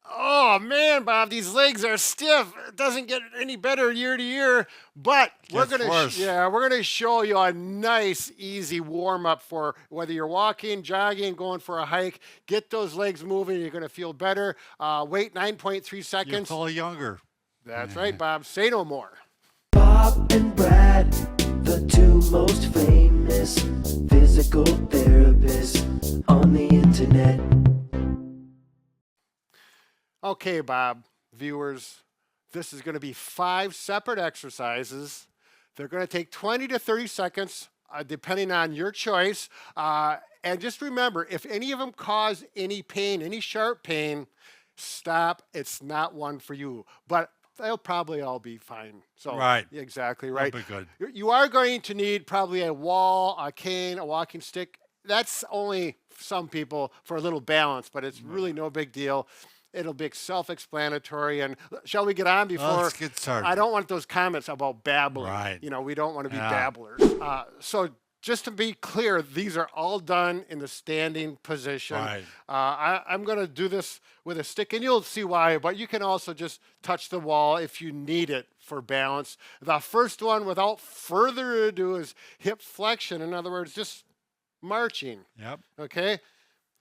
Oh man, Bob, these legs are stiff. It doesn't get any better year to year, but we're Gets gonna worse. we're gonna show you a nice, easy warm up for whether you're walking, jogging, going for a hike. Get those legs moving. You're gonna feel better. Wait 9.3 You seconds. feel younger. That's right, Bob. Say no more. Bob and Brad, the two most famous physical therapists on the internet. Okay, Bob, viewers, this is going to be 5 separate exercises. They're going to take 20 to 30 seconds, depending on your choice. And just remember, if any of them cause any pain, any sharp pain, stop. It's not one for you. But they'll probably all be fine. So, Right. exactly right. That'll be good. You are going to need probably a wall, a cane, a walking stick. That's only some people for a little balance, but it's really no big deal. It'll be self-explanatory. And shall we get on before? Let's get started. I don't want those comments about babbling. Right. You know, we don't want to be Yeah. babblers. So just to be clear, these are all done in the standing position. Right. I'm going to do this with a stick, and you'll see why, but you can also just touch the wall if you need it for balance. The first one, without further ado, is hip flexion. In other words, just marching. Yep. Okay?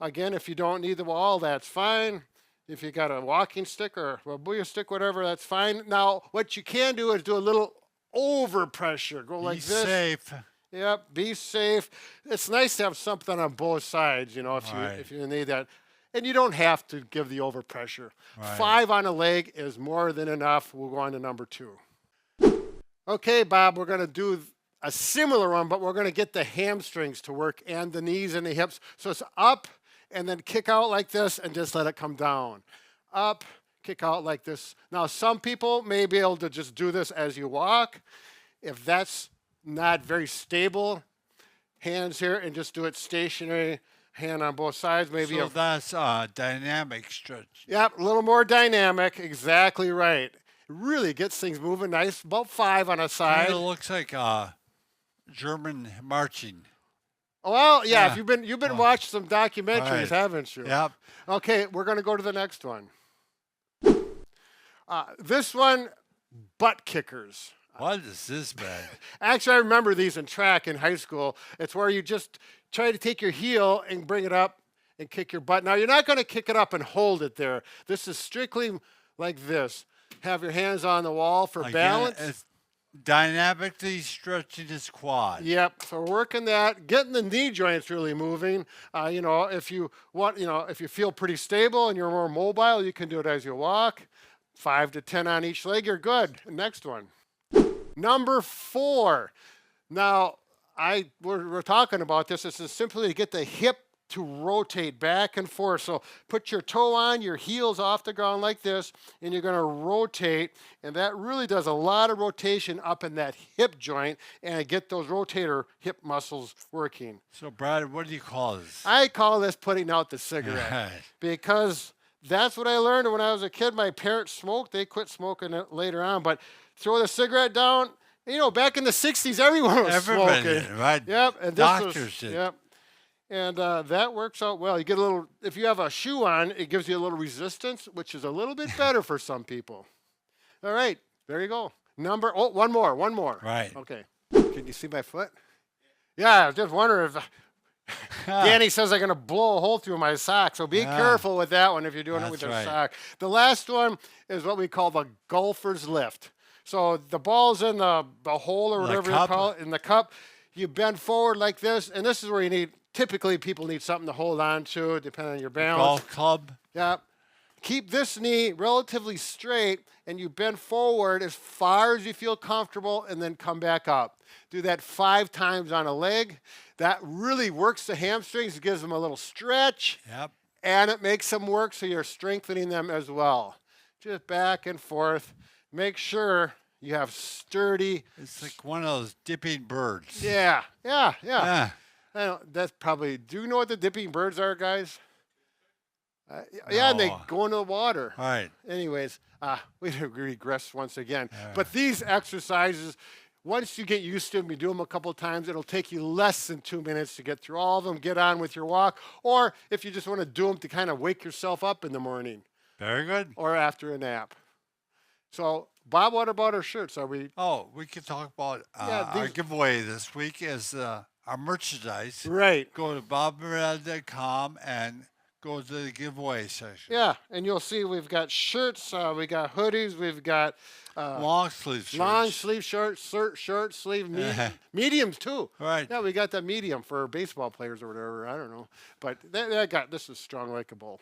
Again, if you don't need the wall, that's fine. If you got a walking stick or a booyah stick, whatever, that's fine. Now, what you can do is do a little overpressure. Go like Be this. safe. Yep, be safe. It's nice to have something on both sides, you know, Right. if you need that. And you don't have to give the overpressure. Right. 5 on a leg is more than enough. We'll go on to number 2. Okay, Bob, we're going to do a similar one, but we're going to get the hamstrings to work and the knees and the hips. So it's up and then kick out like this and just let it come down. Up, kick out like this. Now, some people may be able to just do this as you walk. If that's not very stable, hands here and just do it stationary, hand on both sides. Maybe So that's dynamic stretch. Yep, a little more dynamic. Exactly right. It really gets things moving nice. About 5 on a side. Kind of looks like German marching. Well, yeah, Yeah. if you've been watching some documentaries, Right. haven't you? Yep. Okay, we're going to go to the next one. This one, butt kickers. What is this, man? Actually, I remember these in track in high school. It's where you just try to take your heel and bring it up and kick your butt. Now, you're not going to kick it up and hold it there. This is strictly like this. Have your hands on the wall for Again, balance. it's dynamically stretching his quad. Yep. So we're working that, getting the knee joints really moving. You know, if you want, you know, if you feel pretty stable and you're more mobile, you can do it as you walk. 5 to 10 on each leg. You're good. Next one. Number 4. Now, we're talking about this. This is simply to get the hip to rotate back and forth. So put your toe on, your heels off the ground like this, and you're going to rotate. And that really does a lot of rotation up in that hip joint and get those rotator hip muscles working. So, Brad, what do you call this? I call this putting out the cigarette Right. because that's what I learned when I was a kid. My parents smoked. They quit smoking it later on, but throw the cigarette down. You know, back in the 60s, everyone was Everybody smoking. did, right? Yep. And Doctors did. Yep. And that works out well. You get a little, if you have a shoe on, it gives you a little resistance, which is a little bit better for some people. All right. There you go. One more. Right. Okay. Can you see my foot? Yeah, I was just wondering if Danny says I'm going to blow a hole through my sock. So be Yeah. careful with that one if you're doing it with That's your right. sock. The last one is what we call the golfer's lift. So the ball's in the hole or The whatever you cup. call it, in the cup. You bend forward like this, and this is where you need, typically people need something to hold on to, depending on your balance. Golf club. Yeah. Keep this knee relatively straight, and you bend forward as far as you feel comfortable, and then come back up. Do that 5 times on a leg. That really works the hamstrings. It gives them a little stretch, Yep. and it makes them work, so you're strengthening them as well. Just back and forth. Make sure you have sturdy. It's like one of those dipping birds. Yeah. Yeah. I don't, that's probably. Do you know what the dipping birds are, guys? Yeah, and they No. go into the water. All right. Anyways, we regress once again. Yeah. But these exercises, once you get used to them, you do them a couple of times, it'll take you less than 2 minutes to get through all of them, get on with your walk, or if you just want to do them to kind of wake yourself up in the morning. Very good. or after a nap. So, Bob, what about our shirts? Are we Oh, we could talk about Yeah, our these- giveaway this week is our merchandise. right? Go to bobandbrad.com and go to the giveaway section. Yeah, and you'll see we've got shirts, we got hoodies, we've got Long sleeve shirts. long sleeve shirts, short sleeve, mediums too. Right. Yeah, we got the medium for baseball players or whatever. I don't know, but this is strong like a bull.